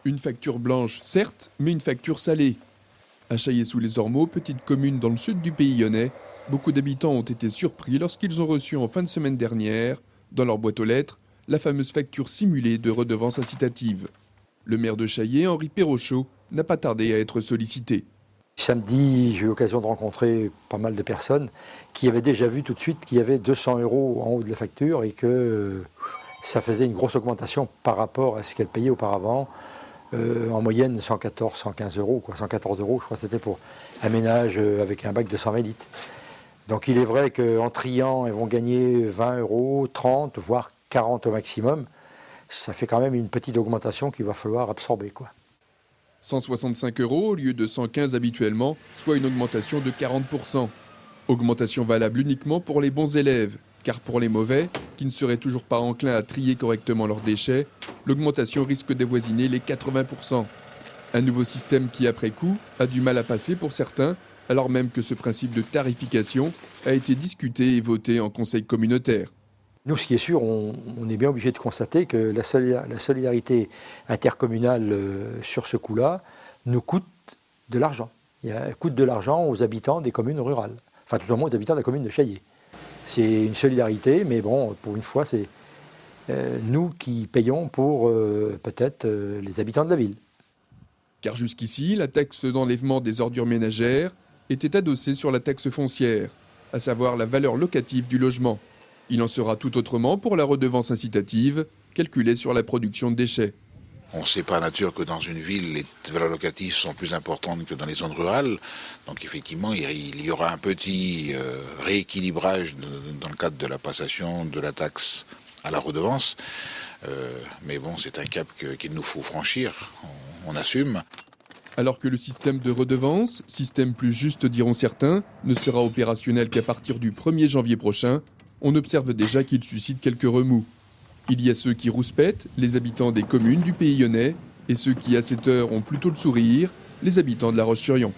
Une facture blanche, certes, mais une facture salée. À Chaillé-sous-les-Ormeaux, petite commune dans le sud du Pays lyonnais, beaucoup d'habitants ont été surpris lorsqu'ils ont reçu en fin de semaine dernière, dans leur boîte aux lettres, la fameuse facture simulée de redevance incitative. Le maire de Chaillé, Henri Perrochot, n'a pas tardé à être sollicité. Samedi, j'ai eu l'occasion de rencontrer pas mal de personnes qui avaient déjà vu tout de suite qu'il y avait 200 € en haut de la facture et que ça faisait une grosse augmentation par rapport à ce qu'elle payait auparavant. En moyenne 114, 115 €, 114 €, je crois que c'était pour un ménage avec un bac de 120 litres. Donc il est vrai qu'en triant, elles vont gagner 20 €, 30, voire 40 au maximum. Ça fait quand même une petite augmentation qu'il va falloir absorber, quoi. 165 € au lieu de 115 habituellement, soit une augmentation de 40%. Augmentation valable uniquement pour les bons élèves, car pour les mauvais, qui ne seraient toujours pas enclins à trier correctement leurs déchets, l'augmentation risque d'avoisiner les 80%. Un nouveau système qui, après coup, a du mal à passer pour certains, alors même que ce principe de tarification a été discuté et voté en conseil communautaire. Nous, ce qui est sûr, on est bien obligé de constater que la solidarité intercommunale sur ce coup-là nous coûte de l'argent. Elle coûte de l'argent aux habitants des communes rurales, enfin tout au moins aux habitants de la commune de Chaillé. C'est une solidarité, mais bon, pour une fois, c'est nous qui payons pour peut-être les habitants de la ville. Car jusqu'ici, la taxe d'enlèvement des ordures ménagères était adossée sur la taxe foncière, à savoir la valeur locative du logement. Il en sera tout autrement pour la redevance incitative, calculée sur la production de déchets. On sait par nature que dans une ville, les valeurs locatives sont plus importantes que dans les zones rurales. Donc effectivement, il y aura un petit rééquilibrage dans le cadre de la passation de la taxe à la redevance. Mais bon, c'est un cap qu'il nous faut franchir. On assume. Alors que le système de redevance, système plus juste diront certains, ne sera opérationnel qu'à partir du 1er janvier prochain, on observe déjà qu'il suscite quelques remous. Il y a ceux qui rouspètent, les habitants des communes du Pays lyonnais, et ceux qui, à cette heure, ont plutôt le sourire, les habitants de La Roche-sur-Yon.